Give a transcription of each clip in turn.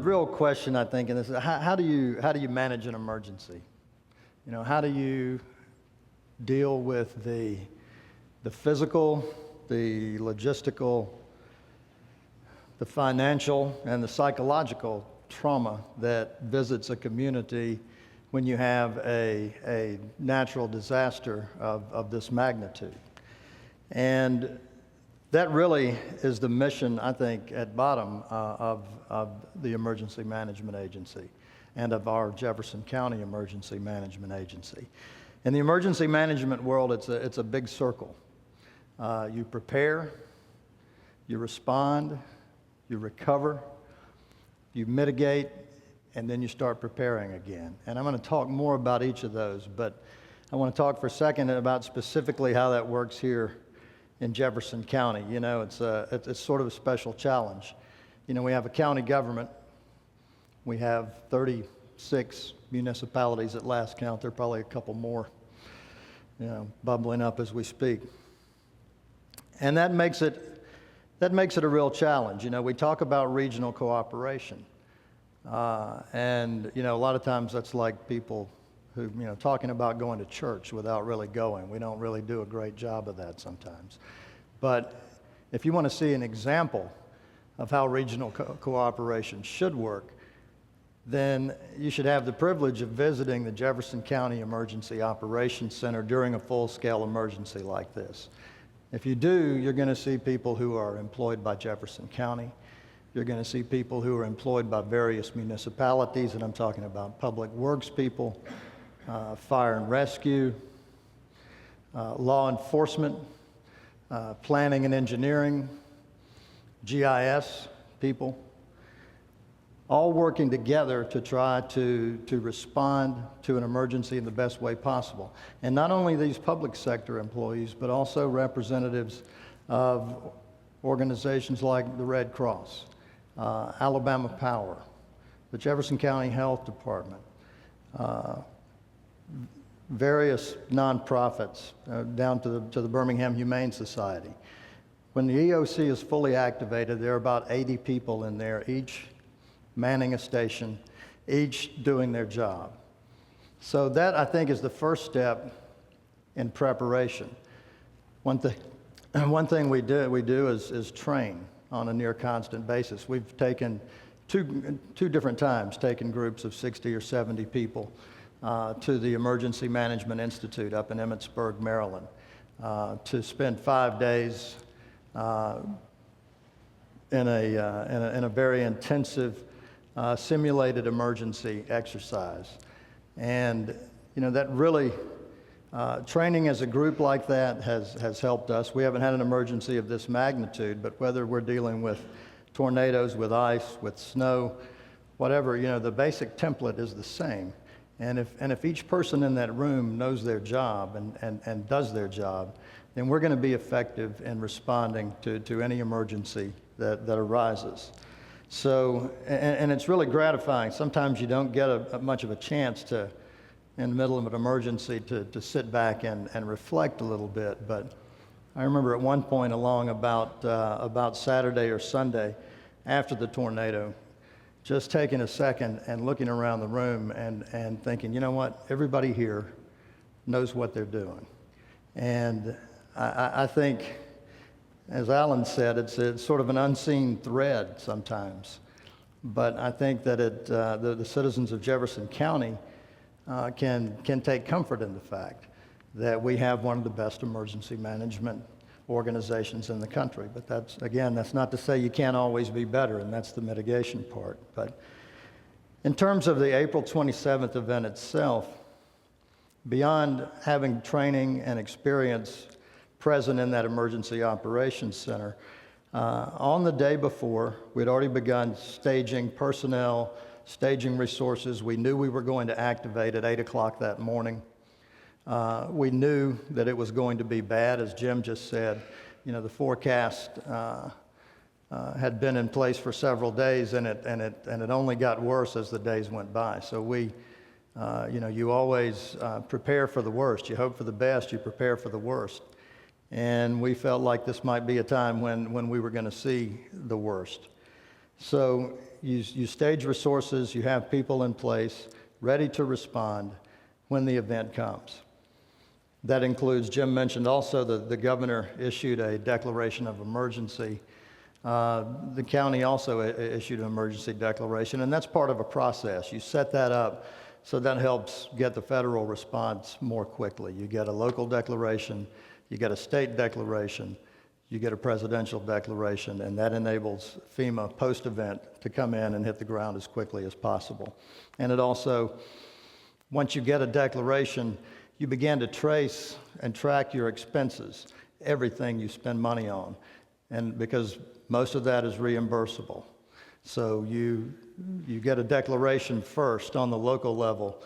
real question, I think, in this is how do you manage an emergency? How do you deal with the physical, the logistical, the financial, and the psychological trauma that visits a community when you have a natural disaster of this magnitude? And that really is the mission, I think, at bottom of the Emergency Management Agency and of our Jefferson County Emergency Management Agency. In the emergency management world, it's a big circle. You prepare, you respond, you recover, you mitigate, and then you start preparing again. And I'm going to talk more about each of those, but I want to talk for a second about specifically how that works here in Jefferson County. It's sort of a special challenge. We have a county government. We have 36 municipalities at last count. There are probably a couple more, bubbling up as we speak. And that makes it a real challenge. We talk about regional cooperation. And a lot of times that's like people who, talking about going to church without really going. We don't really do a great job of that sometimes. But if you want to see an example of how regional cooperation should work, then you should have the privilege of visiting the Jefferson County Emergency Operations Center during a full-scale emergency like this. If you do, you're going to see people who are employed by Jefferson County. You're going to see people who are employed by various municipalities, and I'm talking about public works people, fire and rescue, law enforcement, planning and engineering, GIS people, all working together to try to respond to an emergency in the best way possible. And not only these public sector employees, but also representatives of organizations like the Red Cross, Alabama Power, the Jefferson County Health Department, various nonprofits down to the Birmingham Humane Society. When the EOC is fully activated, there are about 80 people in there, each manning a station, each doing their job. So that, I think, is the first step in preparation. One thing we do is train on a near constant basis. We've taken two different times, taken groups of 60 or 70 people to the Emergency Management Institute up in Emmitsburg, Maryland, to spend 5 days in a very intensive simulated emergency exercise. And that really, training as a group like that has helped us. We haven't had an emergency of this magnitude, but whether we're dealing with tornadoes, with ice, with snow, whatever, the basic template is the same. And if each person in that room knows their job and does their job, then we're going to be effective in responding to any emergency that arises. So, and it's really gratifying. Sometimes you don't get much of a chance to, in the middle of an emergency, to sit back and reflect a little bit. But I remember at one point along about Saturday or Sunday after the tornado, just taking a second and looking around the room and thinking, you know what, everybody here knows what they're doing. And I think, as Alan said, it's sort of an unseen thread sometimes. But I think that the citizens of Jefferson County can take comfort in the fact that we have one of the best emergency management organizations in the country. But that's not to say you can't always be better, and that's the mitigation part. But in terms of the April 27th event itself, beyond having training and experience present in that emergency operations center, on the day before, we'd already begun staging personnel, staging resources. We knew we were going to activate at 8 o'clock that morning. We knew that it was going to be bad, as Jim just said. The forecast had been in place for several days, and it only got worse as the days went by. So you always prepare for the worst. You hope for the best. You prepare for the worst. And we felt like this might be a time when we were going to see the worst. So, you stage resources, you have people in place ready to respond when the event comes. That includes, Jim mentioned also, the governor issued a declaration of emergency. The county also issued an emergency declaration, and that's part of a process. You set that up, so that helps get the federal response more quickly. You get a local declaration, you get a state declaration, you get a presidential declaration, and that enables FEMA post-event to come in and hit the ground as quickly as possible. And it also, once you get a declaration, you begin to trace and track your expenses, everything you spend money on, and because most of that is reimbursable. So you get a declaration first on the local level,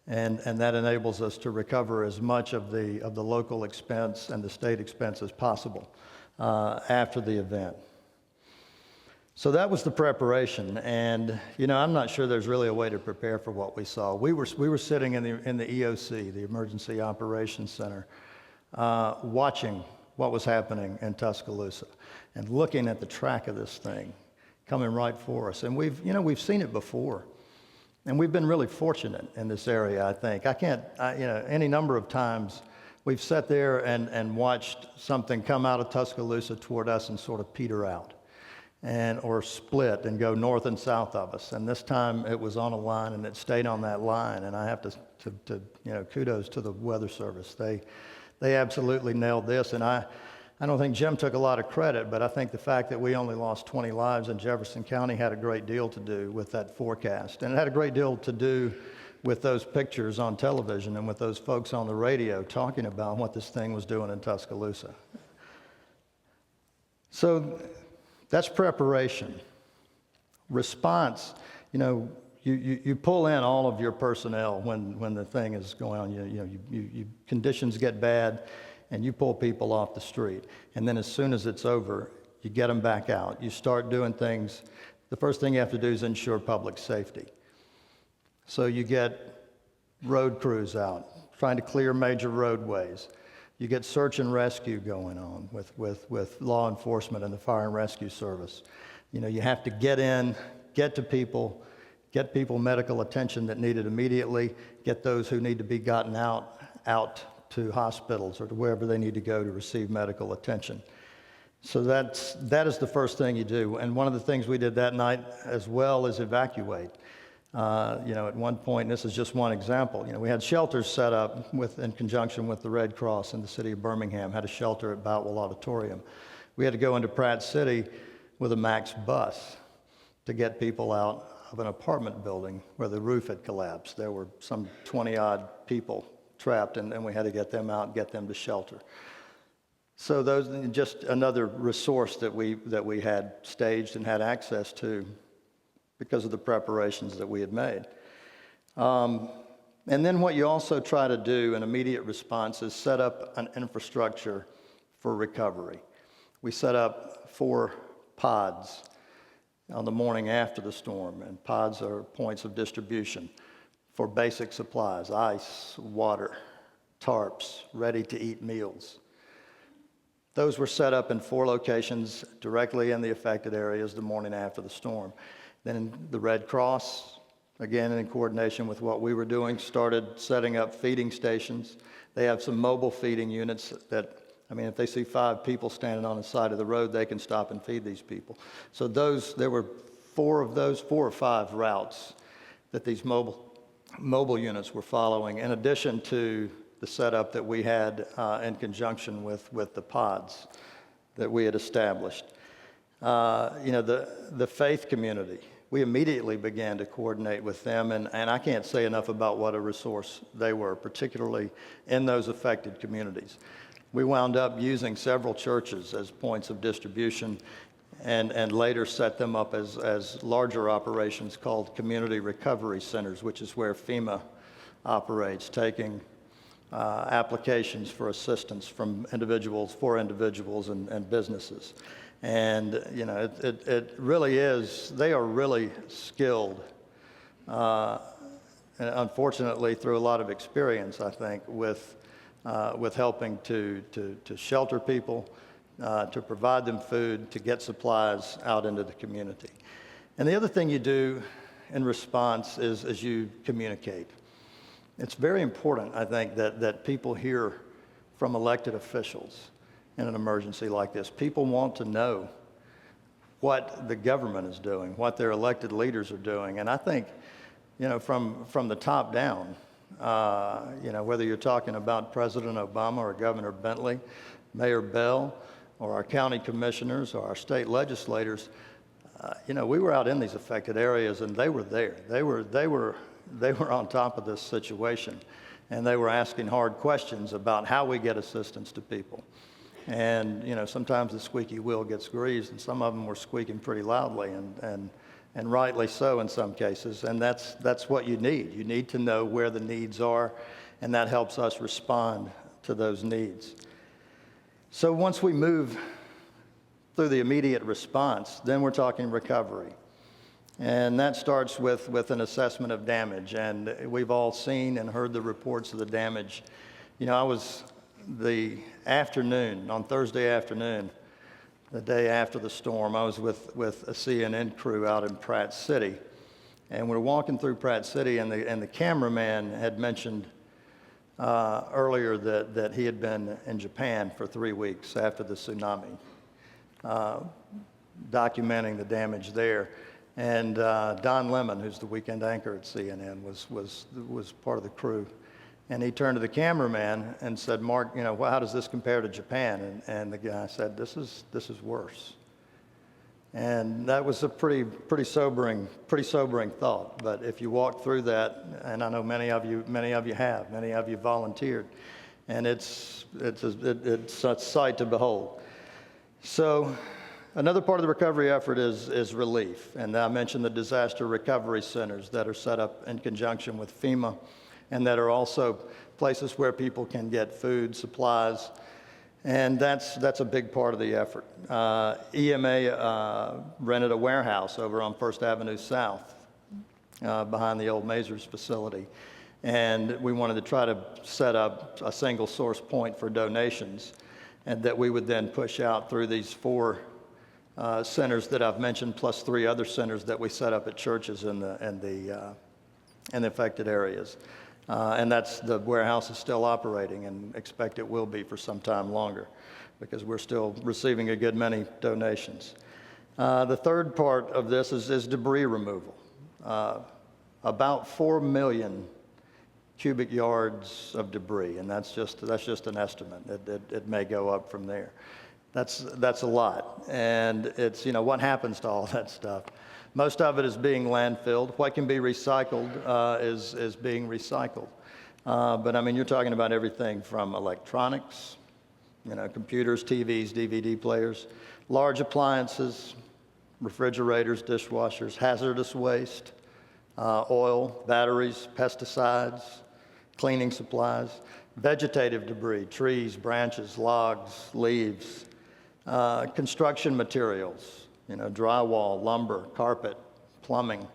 and that enables us to recover as much of the local expense and the state expense as possible after the event. So that was the preparation, and I'm not sure there's really a way to prepare for what we saw. We were sitting in the EOC, the Emergency Operations Center, watching what was happening in Tuscaloosa and looking at the track of this thing coming right for us. And we've seen it before, and we've been really fortunate in this area, I think. Any number of times we've sat there and watched something come out of Tuscaloosa toward us and sort of peter out, or split and go north and south of us. And this time it was on a line, and it stayed on that line. And I have to kudos to the Weather Service. They absolutely nailed this. And I don't think Jim took a lot of credit, but I think the fact that we only lost 20 lives in Jefferson County had a great deal to do with that forecast. And it had a great deal to do with those pictures on television and with those folks on the radio talking about what this thing was doing in Tuscaloosa. So that's preparation. Response, you pull in all of your personnel when the thing is going on. Conditions get bad, and you pull people off the street. And then as soon as it's over, you get them back out. You start doing things. The first thing you have to do is ensure public safety. So you get road crews out, trying to clear major roadways. You get search and rescue going on with law enforcement and the fire and rescue service. You have to get in, get to people, get people medical attention that need it immediately, get those who need to be gotten out to hospitals or to wherever they need to go to receive medical attention. So that is the first thing you do. And one of the things we did that night as well is evacuate. At one point, and this is just one example, we had shelters set up in conjunction with the Red Cross in the city of Birmingham, had a shelter at Boutwell Auditorium. We had to go into Pratt City with a MAX bus to get people out of an apartment building where the roof had collapsed. There were some 20-odd people trapped, and we had to get them out and get them to shelter. So those just another resource that we had staged and had access to because of the preparations that we had made. And then what you also try to do in immediate response is set up an infrastructure for recovery. We set up 4 pods on the morning after the storm, and pods are points of distribution for basic supplies: ice, water, tarps, ready-to-eat meals. Those were set up in 4 locations directly in the affected areas the morning after the storm. Then the Red Cross, again in coordination with what we were doing, started setting up feeding stations. They have some mobile feeding units that, if they see 5 people standing on the side of the road, they can stop and feed these people. So there were 4 or 5 routes that these mobile units were following, in addition to the setup that we had in conjunction with the pods that we had established. The faith community, we immediately began to coordinate with them, and I can't say enough about what a resource they were, particularly in those affected communities. We wound up using several churches as points of distribution and later set them up as larger operations called community recovery centers, which is where FEMA operates, taking applications for assistance from individuals, for individuals and businesses. And, it really is, they are really skilled, and unfortunately through a lot of experience, I think, with helping to shelter people, to provide them food, to get supplies out into the community. And the other thing you do in response is you communicate. It's very important, I think, that people hear from elected officials in an emergency like this. People want to know what the government is doing, what their elected leaders are doing. And I think, from the top down, whether you're talking about President Obama or Governor Bentley, Mayor Bell, or our county commissioners or our state legislators, we were out in these affected areas and they were there. They were on top of this situation, and they were asking hard questions about how we get assistance to people. And, sometimes the squeaky wheel gets greased, and some of them were squeaking pretty loudly, and rightly so in some cases. And that's what you need. You need to know where the needs are, and that helps us respond to those needs. So once we move through the immediate response, then we're talking recovery. And that starts with an assessment of damage. And we've all seen and heard the reports of the damage. I was on Thursday afternoon, the day after the storm, I was with a CNN crew out in Pratt City. And we're walking through Pratt City, and the cameraman had mentioned earlier that he had been in Japan for 3 weeks after the tsunami, documenting the damage there. And Don Lemon, who's the weekend anchor at CNN, was part of the crew. And he turned to the cameraman and said, "Mark, how does this compare to Japan?" And the guy said, "This is worse." And that was a pretty sobering thought. But if you walk through that, and I know many of you volunteered, and it's a sight to behold. So another part of the recovery effort is relief. And I mentioned the disaster recovery centers that are set up in conjunction with FEMA, and that are also places where people can get food, supplies, and that's a big part of the effort. EMA rented a warehouse over on First Avenue South behind the old Mazers facility, and we wanted to try to set up a single source point for donations, and that we would then push out through these 4 centers that I've mentioned, plus 3 other centers that we set up at churches in the affected areas. And the warehouse is still operating, and expect it will be for some time longer, because we're still receiving a good many donations. The third part of this is debris removal. About 4 million cubic yards of debris, and that's just an estimate. It may go up from there. That's a lot, and it's what happens to all that stuff. Most of it is being landfilled. What can be recycled is being recycled. But I mean, you're talking about everything from electronics, computers, TVs, DVD players, large appliances, refrigerators, dishwashers, hazardous waste, oil, batteries, pesticides, cleaning supplies, vegetative debris, trees, branches, logs, leaves, construction materials, drywall, lumber, carpet, plumbing,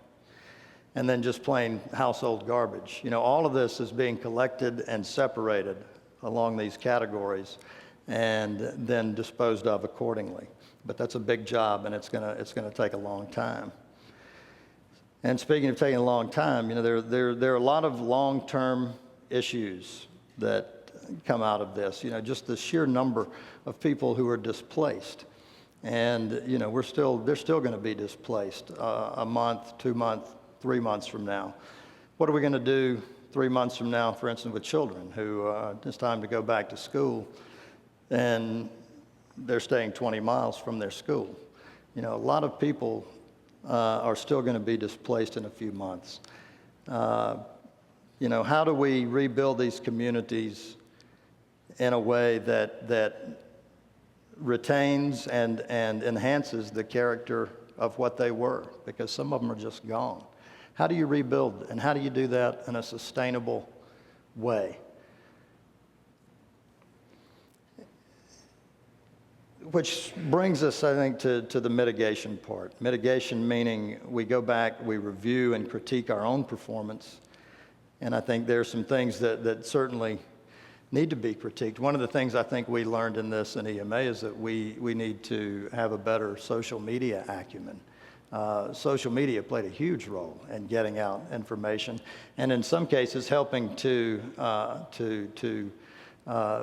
and then just plain household garbage. All of this is being collected and separated along these categories and then disposed of accordingly. But that's a big job, and it's gonna take a long time. And speaking of taking a long time, there are a lot of long-term issues that come out of this. Just the sheer number of people who are displaced. And they're still going to be displaced a month, 2 months, 3 months from now. What are we going to do 3 months from now, for instance, with children who it's time to go back to school, and they're staying 20 miles from their school? A lot of people are still going to be displaced in a few months. How do we rebuild these communities in a way that retains and enhances the character of what they were? Because some of them are just gone. How do you rebuild, and how do you do that in a sustainable way? Which brings us, I think, to the mitigation part. Mitigation meaning we go back, we review and critique our own performance. And I think there are some things that certainly need to be critiqued. One of the things I think we learned in this in EMA is that we need to have a better social media acumen. social media played a huge role in getting out information, and in some cases helping to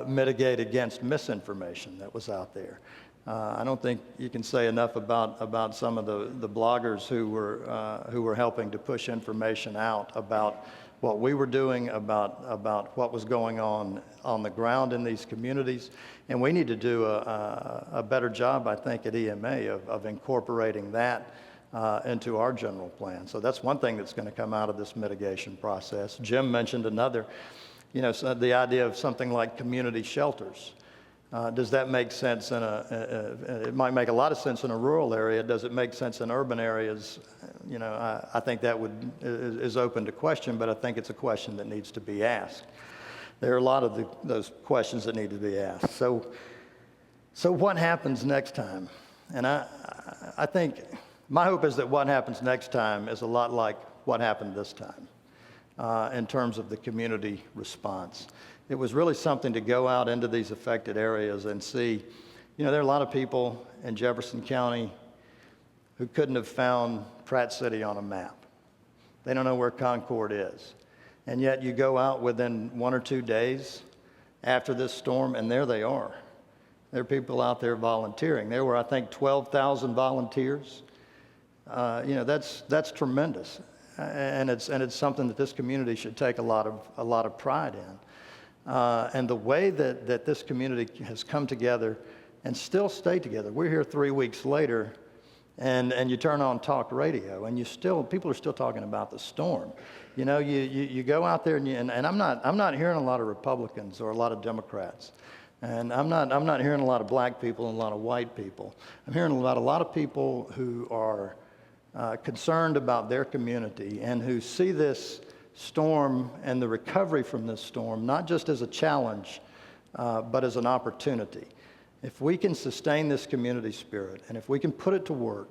mitigate against misinformation that was out there. I don't think you can say enough about some of the bloggers who were helping to push information out about what we were doing, about what was going on the ground in these communities. And we need to do a better job, I think, at EMA of incorporating that into our general plan. So that's one thing that's going to come out of this mitigation process. Jim mentioned another, so the idea of something like community shelters. Does that make sense it might make a lot of sense in a rural area. Does it make sense in urban areas? I think that is open to question, but I think it's a question that needs to be asked. There are a lot of those questions that need to be asked. So what happens next time? And I think my hope is that what happens next time is a lot like what happened this time in terms of the community response. It was really something to go out into these affected areas and see, there are a lot of people in Jefferson County who couldn't have found Pratt City on a map. They don't know where Concord is. And yet you go out within 1 or 2 days after this storm, and there they are. There are people out there volunteering. There were, I think, 12,000 volunteers. That's tremendous. And it's something that this community should take a lot of pride in. And the way that this community has come together and still stay together. We're here 3 weeks later, and you turn on talk radio, and people are still talking about the storm. You go out there, and I'm not hearing a lot of Republicans or a lot of Democrats, and I'm not hearing a lot of black people and a lot of white people. I'm hearing about a lot of people who are concerned about their community and who see this storm and the recovery from this storm not just as a challenge, but as an opportunity. If we can sustain this community spirit, and if we can put it to work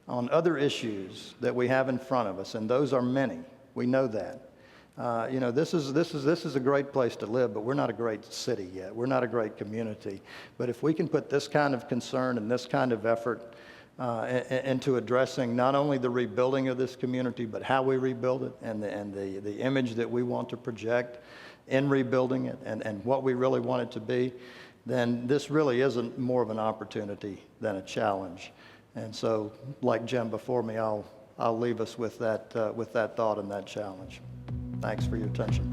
on other issues that we have in front of us, and those are many, we know that. This is a great place to live, but we're not a great city yet. We're not a great community. But if we can put this kind of concern and this kind of effort into addressing not only the rebuilding of this community, but how we rebuild it, and the image that we want to project in rebuilding it, and what we really want it to be, then this really isn't more of an opportunity than a challenge. And so, like Jim before me, I'll leave us with that thought and that challenge. Thanks for your attention.